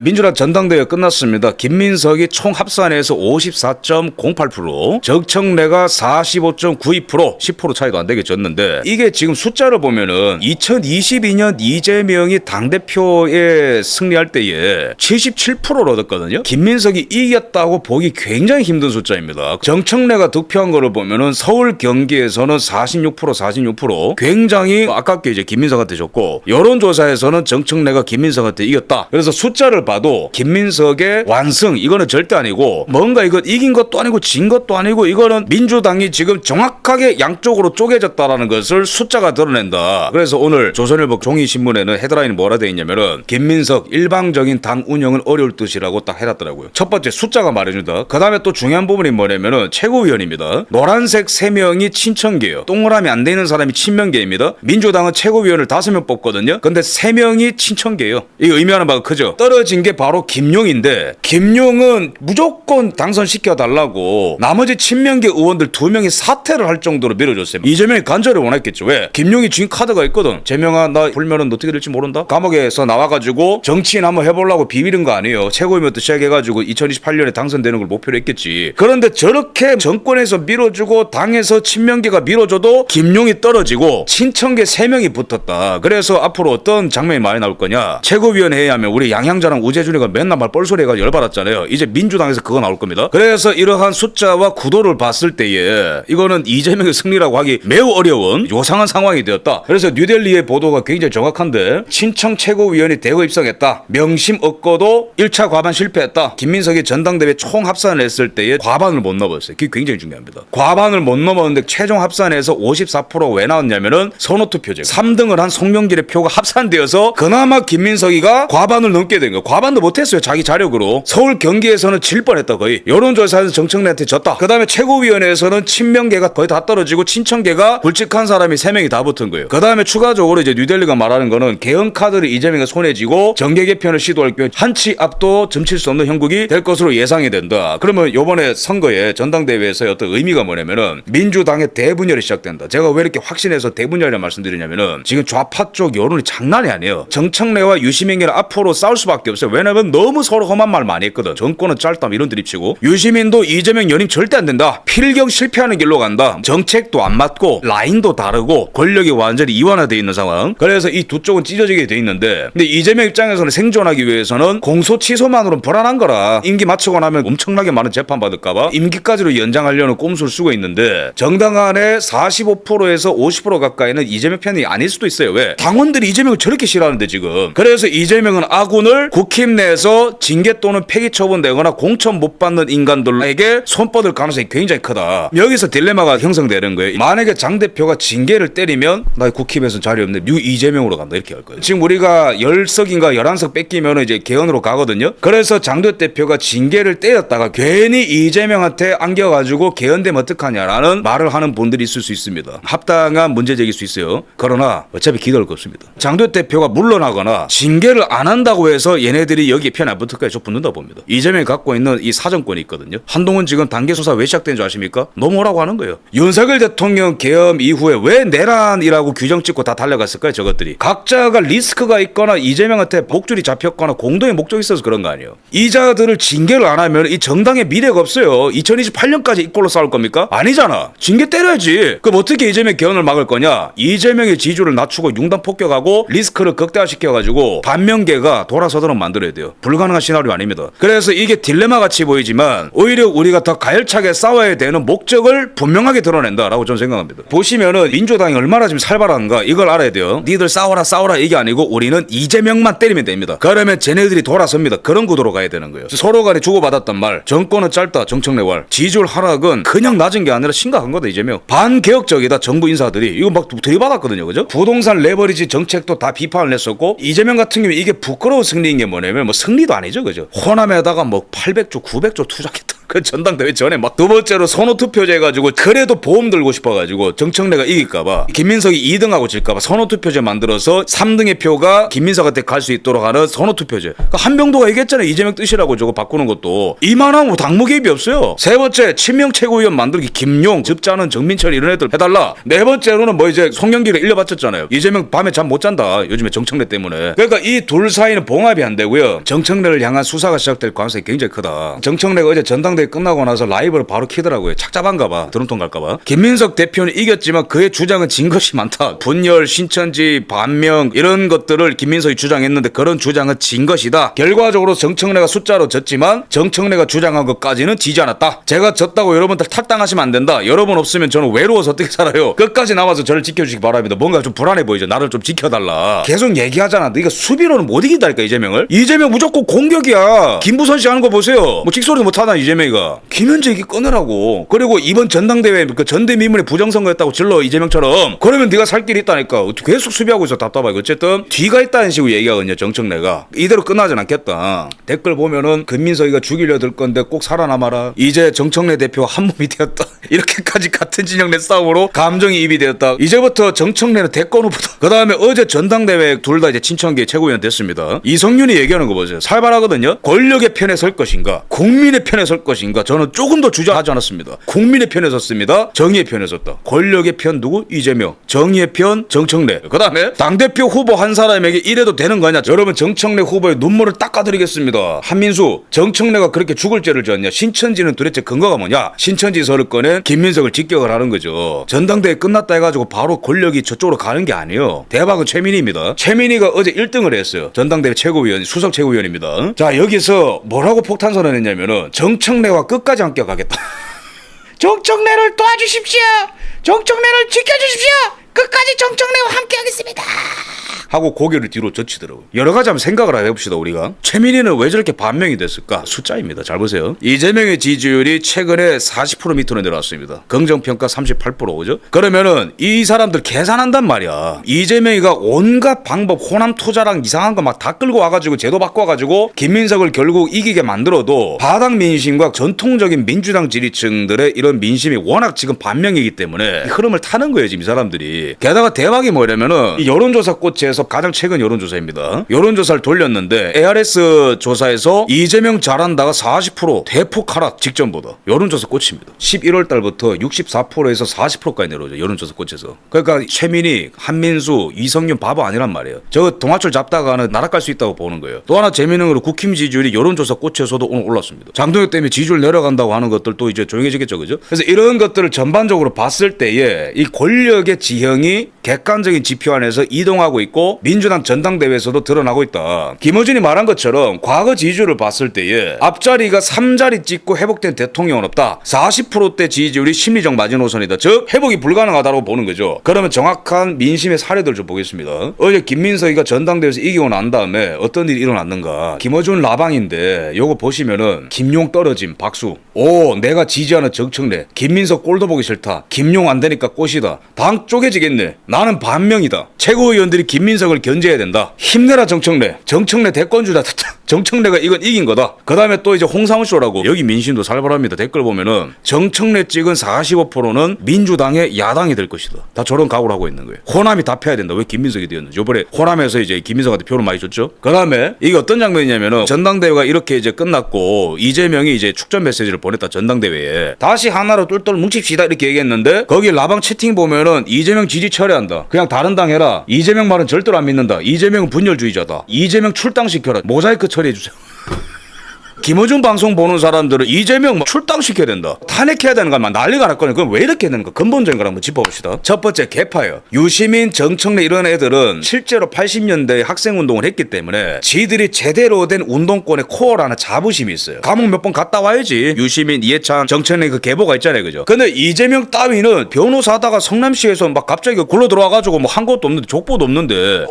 민주당 전당대회 끝났습니다. 김민석이 총 합산해서 54.08%, 정청래가 45.92%, 10% 차이도 안 되게 졌는데, 이게 지금 숫자를 보면은 2022년 이재명이 당대표에 승리할 때에 77%를 얻었거든요. 김민석이 이겼다고 보기 굉장히 힘든 숫자입니다. 정청래가 득표한 거를 보면은 서울 경기에서는 46%, 굉장히 아깝게 이제 김민석한테 졌고, 여론조사에서는 정청래가 김민석한테 이겼다. 그래서 숫자를 봐도 김민석의 완승 이거는 절대 아니고, 뭔가 이거 이긴 것도 아니고 진 것도 아니고, 이거는 민주당이 지금 정확하게 양쪽으로 쪼개졌다라는 것을 숫자가 드러낸다. 그래서 오늘 조선일보 종이신문에는 헤드라인이 뭐라 돼 있냐면은 김민석 일방적인 당 운영은 어려울 듯이라고 딱 해놨더라고요. 첫 번째 숫자가 말해준다. 그 다음에 또 중요한 부분이 뭐냐면은 최고위원입니다. 노란색 3명이 친천계예요. 동그라미 안 되는 사람이 친명계입니다. 민주당은 최고위원을 5명 뽑거든요. 근데 3명이 친천계예요. 이거 의미하는 바가 크죠. 떨어진 게 바로 김용인데, 김용은 무조건 당선시켜달라고 나머지 친명계 의원들 2명이 사퇴를 할 정도로 밀어줬어요. 이재명이 간절히 원했겠죠. 왜? 김용이 준 카드가 있거든. 재명아, 나 불면은 어떻게 될지 모른다. 감옥에서 나와가지고 정치인 한번 해보려고 비비는 거 아니에요. 최고위원부터 시작해가지고 2028년에 당선되는 걸 목표로 했겠지. 그런데 저렇게 정권에서 밀어주고 당에서 친명계가 밀어줘도 김용이 떨어지고 친천계 3명이 붙었다. 그래서 앞으로 어떤 장면이 많이 나올 거냐. 최고위원 회의하면 우리 양양자랑 우재준이가 맨날 말 뻘소리 해가지고 열받았잖아요. 이제 민주당에서 그거 나올 겁니다. 그래서 이러한 숫자와 구도를 봤을 때에 이거는 이재명의 승리라고 하기 매우 어려운 요상한 상황이 되었다. 그래서 뉴델리의 보도가 굉장히 정확한데, 친청 최고위원이 대거 입성했다. 명심 얻고도 1차 과반 실패했다. 김민석이 전당대회 총 합산을 했을 때에 과반을 못 넘었어요. 그게 굉장히 중요합니다. 과반을 못 넘었는데 최종 합산에서 54% 왜 나왔냐면은 선호투표제. 3등을 한 송영길의 표가 합산되어서 그나마 김민석이가 과반을 넘게 된 거예요. 과반도 못했어요. 자기 자력으로. 서울 경기에서는 질 뻔했다. 거의. 여론조사에서 정청래한테 졌다. 그 다음에 최고위원회에서는 친명계가 거의 다 떨어지고 친천계가 굵직한 사람이 3명이 다 붙은 거예요. 그 다음에 추가적으로 이제 뉴델리가 말하는 거는 개헌카드를 이재명이 손에 쥐고 정계 개편을 시도할 경우 한치 앞도 점칠 수 없는 형국이 될 것으로 예상이 된다. 그러면 요번에 선거에 전당대회에서의 어떤 의미가 뭐냐면은 민주당의 대분열이 시작된다. 제가 왜 이렇게 확신해서 대분열이라고 말씀드리냐면은 지금 좌파 쪽 여론이 장난이 아니에요. 정청래와 유시민계는 앞으로 싸울 수밖에 없어요. 왜냐면 너무 서로 험한 말 많이 했거든. 정권은 짧다 이런 드립치고, 유시민도 이재명 연임 절대 안 된다. 필경 실패하는 길로 간다. 정책도 안 맞고 라인도 다르고 권력이 완전히 이완화되어 있는 상황. 그래서 이 두 쪽은 찢어지게 돼 있는데, 근데 이재명 입장에서는 생존하기 위해서는 공소 취소만으로는 불안한 거라. 임기 마치고 나면 엄청나게 많은 재판 받을까봐 임기까지로 연장하려는 꼼수를 쓰고 있는데, 정당 안에 45%에서 50% 가까이는 이재명 편이 아닐 수도 있어요. 왜? 당원들이 이재명을 저렇게 싫어하는데 지금. 그래서 이재명은 아군을 국힘 내에서 징계 또는 폐기 처분되거나 공천 못 받는 인간들에게 손뻗을 가능성이 굉장히 크다. 여기서 딜레마가 형성되는 거예요. 만약에 장 대표가 징계를 때리면 나 국힘에서 자리 없네, 뉴 이재명으로 간다, 이렇게 할 거예요. 지금 우리가 10석인가 11석 뺏기면 이제 개헌으로 가거든요. 그래서 장도 대표가 징계를 때렸다가 괜히 이재명한테 안겨가지고 개헌되면 어떡하냐라는 말을 하는 분들이 있을 수 있습니다. 합당한 문제제기일 수 있어요. 그러나 어차피 기다릴 거 없습니다. 장도 대표가 물러나거나 징계를 안 한다고 해서 얘네들이 여기에 편 안 붙을 거에 저 붙는다 봅니다. 이재명이 갖고 있는 이 사정권이 있거든요. 한동훈 지금 단계 수사 왜 시작된 줄 아십니까? 넘어오라고 하는 거예요. 윤석열 대통령 계엄 이후에 왜 내란이라고 규정 찍고 다 달려갔을까요? 저것들이 각자가 리스크가 있거나 이재명한테 목줄이 잡혔거나 공동의 목적이 있어서 그런 거 아니에요. 이자들을 징계를 안 하면 이 정당의 미래가 없어요. 2028년까지 이꼴로 싸울 겁니까? 아니잖아. 징계 때려야지. 그럼 어떻게 이재명 개헌을 막을 거냐? 이재명의 지지율을 낮추고 융단 폭격하고 리스크를 극대화시켜가지고 반면계가 돌아서도록 만들어야 돼요. 불가능한 시나리오 아닙니다. 그래서 이게 딜레마 같이 보이지만 오히려 우리가 더 가열차게 싸워야 되는 목적을 분명하게 드러낸다라고 저는 생각합니다. 보시면은 민주당이 얼마나 지금 살벌한가 이걸 알아야 돼요. 니들 싸워라 이게 아니고 우리는 이재명만 때리면 됩니다. 그러면 쟤네들이 돌아섭니다. 그런 구도로 가야 되는 거예요. 서로 간에 주고받았단 말, 정권은 짧다, 정청래 왈, 지지율 하락은 그냥 낮은 게 아니라 심각한 거다. 이재명 반개혁적이다. 정부 인사들이 이거 막 들이받았거든요. 그죠? 부동산 레버리지 정책도 다 비판을 했었고, 이재명 같은 경우에 이게 부끄러운 승리인 게 뭐냐면 뭐 승리도 아니죠. 그죠? 호남에다가 뭐 800조 900조 투자했다. 그 전당대회 전에 막 두 번째로 선호투표제 해가지고 그래도 보험 들고 싶어가지고 정청래가 이길까봐 김민석이 2등하고 질까봐 선호투표제 만들어서 3등의 표가 김민석한테 갈 수 있도록 하는 선호투표제. 그러니까 한병도가 얘기했잖아요. 이재명 뜻이라고 저거 바꾸는 것도. 이만하면 당무 개입이 없어요. 세 번째 친명 최고위원 만들기 김용, 접자는 정민철 이런 애들 해달라. 네 번째로는 뭐 이제 송영길에 일려 바쳤잖아요. 이재명 밤에 잠 못 잔다. 요즘에 정청래 때문에. 그러니까 이 둘 사이는 봉합이 안 되고요. 정청래를 향한 수사가 시작될 가능성이 굉장히 크다. 정청래가 어제 전당대회 끝나고 나서 라이브를 바로 키더라고요. 착잡한가 봐. 드럼통 갈까 봐. 김민석 대표는 이겼지만 그의 주장은 진 것이 많다. 분열, 신천지, 반명 이런 것들을 김민석이 주장했는데 그런 주장은 진 것이다. 결과적으로 정청래가 숫자로 졌지만 정청래가 주장한 것까지는 지지 않았다. 제가 졌다고 여러분들 탈당하시면 안 된다. 여러분 없으면 저는 외로워서 어떻게 살아요. 끝까지 남아서 저를 지켜주시기 바랍니다. 뭔가 좀 불안해 보이죠. 나를 좀 지켜달라. 계속 얘기하잖아. 이거 수비로는 못 이긴다니까 이재명을. 이재명 무조건 공격이야. 김부선 씨 하는 거 보세요. 뭐 직소리도 못하나 이재명이가. 김현재 얘기 꺼내라고. 그리고 이번 전당대회 그 전대미문의 부정선거였다고 질러 이재명처럼. 그러면 네가 살 길이 있다니까. 계속 수비하고 있어. 답답하게. 어쨌든 뒤가 있다는 식으로 얘기하거든요. 정청래가. 이대로 끝나진 않겠다. 댓글 보면은 금민석이가 죽이려 들 건데 꼭 살아남아라. 이제 정청래 대표가 한 몸이 되었다. 이렇게까지 같은 진영 내 싸움으로 감정이입이 되었다. 이제부터 정청래는 대권 후보다. 그 다음에 어제 전당대회 둘 다 이제 친천계 최고위원 됐습니다. 이성윤이 얘기하는 거 보세요. 살벌하거든요. 권력의 편에 설 것인가 국민의 편에 설 것인가. 저는 조금 더 주저하지 않았습니다. 국민의 편에 섰습니다. 정의의 편에 섰다. 권력의 편 누구? 이재명. 정의의 편 정청래. 그 다음에 당대표 후보 한 사람에게 이래도 되는 거냐. 여러분 정청래 후보의 눈물을 닦아드리겠습니다. 한민수 정청래가 그렇게 죽을 죄를 지었냐. 신천지는 도대체 근거가 뭐냐. 신천지 설을 꺼낸 김민석을 직격을 하는 거죠. 전당대회 끝났다 해가지고 바로 권력이 저쪽으로 가는 게 아니에요. 대박은 최민희입니다. 최민희가 어제 1등을 했어요. 전당대회 최고위원, 수석 최고위원입니다. 자, 여기서 뭐라고 폭탄 선언했냐면은 정청래와 끝까지 함께 가겠다. 정청래를 도와주십시오. 정청래를 지켜주십시오. 끝까지 정청래와 함께 하겠습니다. 하고 고개를 뒤로 젖히더라고요. 여러 가지 한번 생각을 해봅시다. 우리가 최민희는 왜 저렇게 반명이 됐을까? 숫자입니다. 잘 보세요. 이재명의 지지율이 최근에 40% 밑으로 내려왔습니다. 긍정평가 38%. 그죠? 그러면은 이 사람들 계산한단 말이야. 이재명이가 온갖 방법 호남 투자랑 이상한 거 막 다 끌고 와가지고 제도 바꿔가지고 김민석을 결국 이기게 만들어도 바닥 민심과 전통적인 민주당 지지층들의 이런 민심이 워낙 지금 반명이기 때문에 이 흐름을 타는 거예요. 지금 이 사람들이. 게다가 대박이 뭐냐면은 이 여론조사 꽃에서 가장 최근 여론조사입니다. 여론조사를 돌렸는데 ARS 조사에서 이재명 잘한다가 40% 대폭 하락 직전보다. 여론조사 꽃입니다. 11월 달부터 64%에서 40%까지 내려오죠. 여론조사 꽃에서. 그러니까 최민희, 한민수, 이성윤 바보 아니란 말이에요. 저 동아줄 잡다가는 날아갈 수 있다고 보는 거예요. 또 하나 재미있는 거로 국힘 지지율이 여론조사 꽃에서도 오늘 올랐습니다. 장동혁 때문에 지지율 내려간다고 하는 것들도 이제 조용해지겠죠. 그죠? 그래서 이런 것들을 전반적으로 봤을 때에 이 권력의 지형이 객관적인 지표 안에서 이동하고 있고 민주당 전당대회에서도 드러나고 있다. 김어준이 말한 것처럼 과거 지지율을 봤을 때에 앞자리가 3자리 찍고 회복된 대통령은 없다. 40%대 지지율이 심리적 마지노선이다. 즉 회복이 불가능하다고 보는 거죠. 그러면 정확한 민심의 사례들 좀 보겠습니다. 어제 김민석이가 전당대회에서 이기고 난 다음에 어떤 일이 일어났는가. 김어준 라방인데 요거 보시면은 김용 떨어짐 박수. 오 내가 지지하는 정청래. 김민석 꼴도 보기 싫다. 김용 안 되니까 꽃이다. 당 쪼개지겠네. 나는 반명이다. 최고위원들이 김민석을 견제해야 된다. 힘내라 정청래. 정청래 대권주다. 정청래가 이건 이긴 거다. 그 다음에 또 이제 홍상쇼라고 여기 민심도 살벌합니다. 댓글 보면은 정청래 찍은 45%는 민주당의 야당이 될 것이다. 다 저런 각오를 하고 있는 거예요. 호남이 다 패야 된다. 왜 김민석이 되었는지. 요번에 호남에서 이제 김민석한테 표를 많이 줬죠. 그 다음에 이게 어떤 장면이냐면은 전당대회가 이렇게 이제 끝났고 이재명이 이제 축전 메시지를 보냈다. 전당대회에 다시 하나로 똘똘 뭉칩시다 이렇게 얘기했는데 거기 라방 채팅 보면은 이재명 지지 철회한다. 그냥 다른 당 해라. 이재명 말은 절대로 안 믿는다. 이재명은 분열주의자다. 이재명 출당시켜라. 모자이크 처리해주세요. 김어준 방송 보는 사람들은 이재명 출당시켜야 된다. 탄핵해야 되는 것만 난리가 났거든요. 그럼 왜 이렇게 되는 거? 근본적인 걸 한번 짚어봅시다. 첫 번째 개파예요. 유시민, 정청래 이런 애들은 실제로 80년대에 학생운동을 했기 때문에 지들이 제대로 된 운동권의 코어라는 자부심이 있어요. 감옥 몇 번 갔다 와야지. 유시민, 이해찬, 정청래 그 계보가 있잖아요. 그죠? 근데 이재명 따위는 변호사 하다가 성남시에서 막 갑자기 굴러 들어와가지고 뭐 한 것도 없는데 족보도 없는데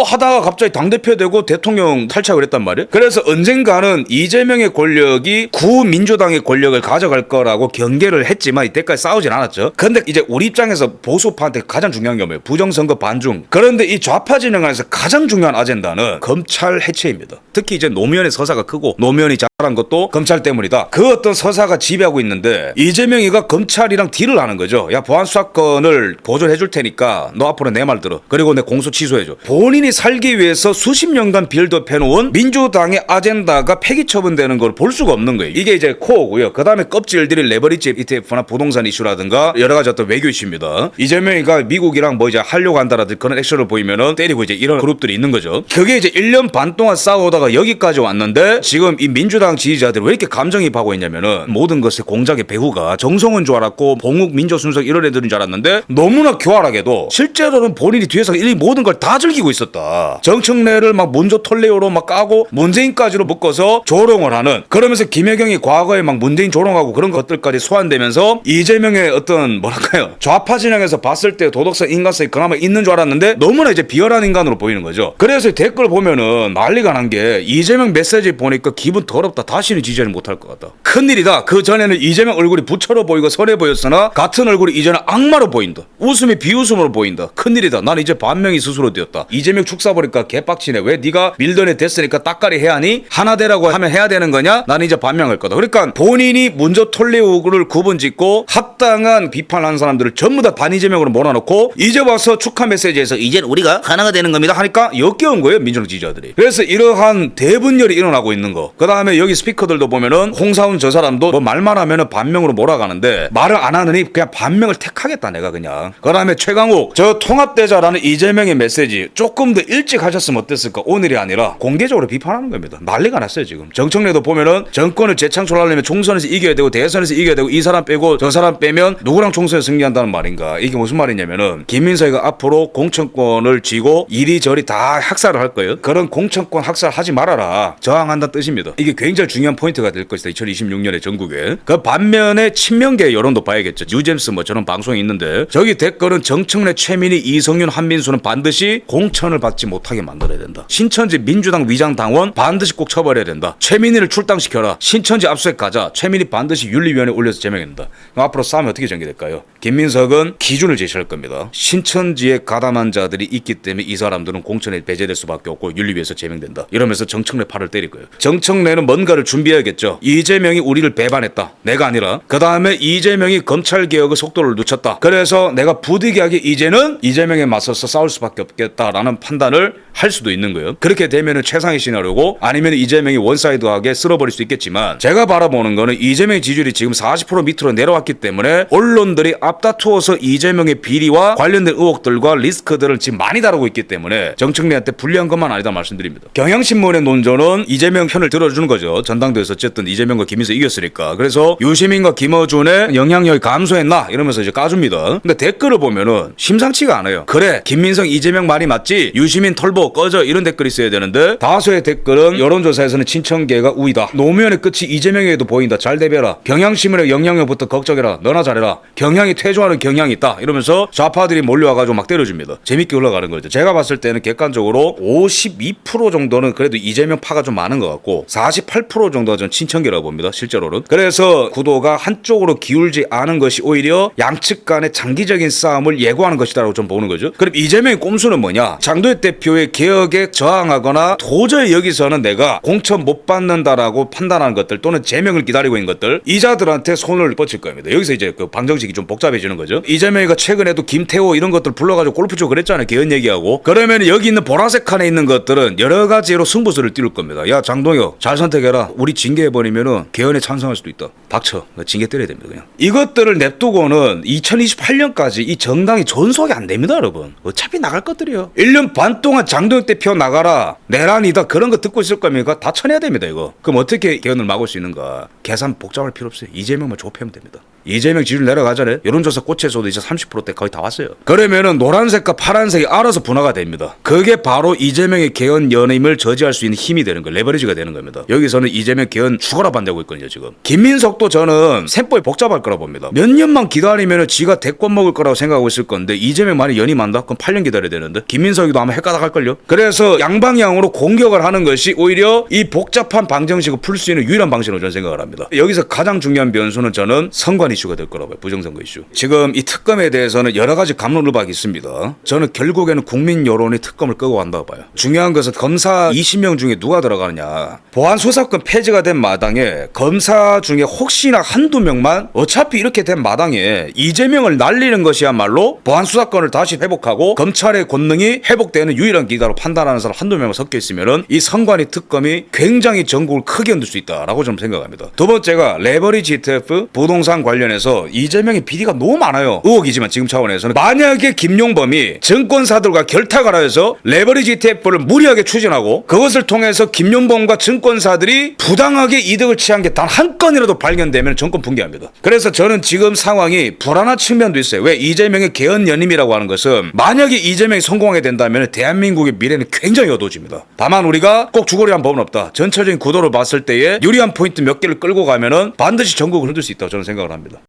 하다가 갑자기 당대표 되고 대통령 탈착을 했단 말이에요. 그래서 언젠가는 이재명 이재명의 권력이 구민주당의 권력을 가져갈 거라고 경계를 했지만 이때까지 싸우진 않았죠. 근데 이제 우리 입장에서 보수파한테 가장 중요한 게 뭐예요? 부정선거 반중. 그런데 이 좌파 진영에서 가장 중요한 아젠다는 검찰 해체입니다. 특히 이제 노무현의 서사가 크고 노무현이 잘한 것도 검찰 때문이다. 그 어떤 서사가 지배하고 있는데 이재명이가 검찰이랑 딜을 하는 거죠. 야, 보안 수사권을 보존해 줄 테니까 너 앞으로 내 말 들어. 그리고 내 공소 취소해줘. 본인이 살기 위해서 수십 년간 빌드업 해놓은 민주당의 아젠다가 폐기 처분되는 걸 볼 수가 없는 거예요. 이게 이제 코어고요. 그 다음에 껍질들이 레버리지 ETF나 부동산 이슈라든가 여러 가지 어떤 외교 이슈입니다. 이재명이가 미국이랑 뭐 이제 하려고 한다라든지 그런 액션을 보이면은 때리고 이제 이런 그룹들이 있는 거죠. 그게 이제 1년 반 동안 싸우다가 여기까지 왔는데 지금 이 민주당 지지자들이 왜 이렇게 감정이입하고 있냐면은 모든 것의 공작의 배후가 정성은 줄 알았고 봉욱 민조순석 이런 애들인 줄 알았는데 너무나 교활하게도 실제로는 본인이 뒤에서 이 모든 걸 다 즐기고 있었다. 정청래를 막 문조 톨레오로 막 까고 문재인까지로 묶어서 조롱을 하는, 그러면서 김혜경이 과거에 막 문재인 조롱하고 그런 것들까지 소환되면서 이재명의 어떤 뭐랄까요, 좌파 진영에서 봤을 때 도덕성 인간성이 그나마 있는 줄 알았는데 너무나 이제 비열한 인간으로 보이는 거죠. 그래서 댓글 보면은 난리가 난 게 이재명 메시지 보니까 기분 더럽다, 다시는 지지를 못할 것 같다, 큰일이다. 그 전에는 이재명 얼굴이 부처로 보이고 선해 보였으나 같은 얼굴이 이제는 악마로 보인다, 웃음이 비웃음으로 보인다, 큰일이다. 난 이제 반명이 스스로 되었다. 이재명 축사 보니까 개빡치네. 왜 네가 밀던에 됐으니까 따까리 해야 하니? 하나 되라고 하면 해야 되는 거냐? 나는 이제 반명할 거다. 그러니까 본인이 문조 톨레오를 구분짓고 합당한 비판한 사람들을 전부 다 반이재명으로 몰아넣고 이제 와서 축하 메시지에서 이제 우리가 하나가 되는 겁니다 하니까 역겨운 거예요, 민주당 지지자들이. 그래서 이러한 대분열이 일어나고 있는 거. 그 다음에 여기 스피커들도 보면은 홍사훈 저 사람도 뭐 말만 하면은 반명으로 몰아가는데 말을 안 하느니 그냥 반명을 택하겠다 내가 그냥. 그 다음에 최강욱 저 통합되자라는 이재명의 메시지 조금 더 일찍 하셨으면 어땠을까? 오늘이 아니라 공개적으로 비판하는 겁니다. 난리가 났어요 지금. 정청래도 보면은 정권을 재창출하려면 총선에서 이겨야 되고 대선에서 이겨야 되고 이 사람 빼고 저 사람 빼면 누구랑 총선에서 승리한다는 말인가? 이게 무슨 말이냐면은 김민석이가 앞으로 공천권을 쥐고 이리저리 다 학살을 할 거예요. 그런 공천권 학살하지 말아라, 저항한다는 뜻입니다. 이게 굉장히 중요한 포인트가 될 것이다 2026년에 전국에. 그 반면에 친명계 여론도 봐야겠죠. 뉴잼스 뭐 저런 방송이 있는데 저기 댓글은 정청래, 최민희, 이성윤, 한민수는 반드시 공천을 받지 못하게 만들어야 된다. 신천지 민주당 위장 당원 반드시 꼭 처벌해야 된다. 최민희를 출당시켜라. 신천지 압수수색 가자. 최민희 반드시 윤리위원회에 올려서 제명해야 된다. 그럼 앞으로 싸움이 어떻게 전개될까요? 김민석은 기준을 제시할 겁니다. 신천지에 가담한 자들이 있기 때문에 이 사람들은 공천에 배제될 수밖에 없고 윤리위에서 제명된다. 이러면서 정청래 팔을 때릴 거예요. 정청래는 뭔가를 준비해야겠죠. 이재명이 우리를 배반했다. 내가 아니라. 그 다음에 이재명이 검찰개혁의 속도를 늦췄다. 그래서 내가 부득이하게 이제는 이재명에 맞서서 싸울 수밖에 없겠다라는 판단을 할 수도 있는 거예요. 그렇게 되면은 최상의 시나리오고, 아니면 이재명이 원사이드하게 쓸어버릴 수 있겠지만 제가 바라보는 거는 이재명의 지지율이 지금 40% 밑으로 내려왔기 때문에 언론들이 앞다투어서 이재명의 비리와 관련된 의혹들과 리스크들을 지금 많이 다루고 있기 때문에 정청래한테 불리한 것만 아니다 말씀드립니다. 경향신문의 논조는 이재명 편을 들어주는 거죠. 전당대회에서 어쨌든 이재명과 김민석 이겼으니까. 그래서 유시민과 김어준의 영향력이 감소했나 이러면서 이제 까줍니다. 근데 댓글을 보면은 심상치가 않아요. 그래, 김민석 이재명 말이 맞지, 유시민 털보 꺼져, 이런 댓글이 있어야 되는데 다수의 댓글은 여론조사에서는 친청계가 우위다, 노무현의 끝이 이재명에게도 보인다, 잘 대비해라, 경향신문의 영향력부터 걱정해라, 너나 잘해라, 경향이 퇴조하는 경향이 있다, 이러면서 좌파들이 몰려와가지고 막 때려줍니다. 재밌게 올라가는 거죠. 제가 봤을 때는 객관적으로 52% 정도는 그래도 이재명 파가 좀 많은 것 같고 48% 정도가 전 친청계라고 봅니다, 실제로는. 그래서 구도가 한쪽으로 기울지 않은 것이 오히려 양측 간의 장기적인 싸움을 예고하는 것이다라고 좀 보는 거죠. 그럼 이재명의 꼼수는 뭐냐? 장도혁 대표의 개혁에 저항하거나 도저히 여기서는 내가 공천 못 받는다라고 판단하는 것들 또는 제명을 기다리고 있는 것들, 이자들한테 손을 뻗칠 겁니다. 여기서 이제 그 방정식이 좀 복잡해지는 거죠. 이재명이가 최근에도 김태호 이런 것들 불러가지고 골프 치고 그랬잖아요, 개헌 얘기하고. 그러면 여기 있는 보라색 칸에 있는 것들은 여러 가지로 승부수를 띄울 겁니다. 야, 장동혁 잘 선택해라. 우리 징계해버리면은 개헌에 찬성할 수도 있다. 닥쳐. 징계 때려야 됩니다 그냥. 이것들을 냅두고는 2028년까지 이 정당이 존속이 안 됩니다 여러분. 어차피 나갈 것들이요. 1년 반 동안 장동혁 대표 나가라, 내란이다, 그런 거 듣고 있을 겁니까? 다 쳐내야 됩니다 이거. 그럼 어떻게 개헌을 막을 수 있는가? 계산 복잡할 필요 없어요. 이재명만 좁히면 됩니다. 이재명 지지율 내려가잖아요. 여론조사 꽃에서도 이제 30%대 거의 다 왔어요. 그러면은 노란색과 파란색이 알아서 분화가 됩니다. 그게 바로 이재명의 개헌 연임을 저지할 수 있는 힘이 되는 거예요. 레버리지가 되는 겁니다. 여기서는 이재명 개헌 죽어라 반대하고 있거든요 지금. 김민석도 저는 셈법이 복잡할 거라 봅니다. 몇 년만 기다리면은 지가 대권 먹을 거라고 생각하고 있을 건데 이재명 만약 연임한다? 그럼 8년 기다려야 되는데 김민석이도 아마 헷가닥 할걸요. 그래서 양방향으로 공격을 하는 것이 오히려 이 복잡한 이러한 방정식을 풀 수 있는 유일한 방식으로 저는 생각을 합니다. 여기서 가장 중요한 변수는 저는 선관 이슈가 될 거라고 봐요. 부정선거 이슈. 지금 이 특검에 대해서는 여러 가지 갑론을박이 있습니다. 저는 결국에는 국민 여론이 특검을 끄고 간다고 봐요. 중요한 것은 검사 20명 중에 누가 들어가느냐. 보안수사권 폐지가 된 마당에 검사 중에 혹시나 한두 명만 어차피 이렇게 된 마당에 이재명을 날리는 것이야말로 보안수사권을 다시 회복하고 검찰의 권능이 회복되는 유일한 기다로 판단하는 사람 한두 명만 섞여 있으면은 이 선관위 특검이 굉장히 전국을 크게 흔들 수 있다라고 저는 생각합니다. 두 번째가 레버리지 ETF 부동산 관련해서 이재명의 비리가 너무 많아요. 의혹이지만 지금 차원에서는 만약에 김용범이 증권사들과 결탁을 하여서 레버리지 ETF를 무리하게 추진하고 그것을 통해서 김용범과 증권사들이 부당하게 이득을 취한 게 단 한 건이라도 발견되면 정권 붕괴합니다. 그래서 저는 지금 상황이 불안한 측면도 있어요. 왜 이재명의 개헌 연임이라고 하는 것은 만약에 이재명이 성공하게 된다면 대한민국의 미래는 굉장히 어두워집니다. 다만 우리가 꼭 죽으려 한 법은 없다. 전체적인 구도를 봤을 때에 유리한 포인트 몇 개를 끌고 가면은 반드시 전국을 흔들 수 있다고 저는 생각을 합니다.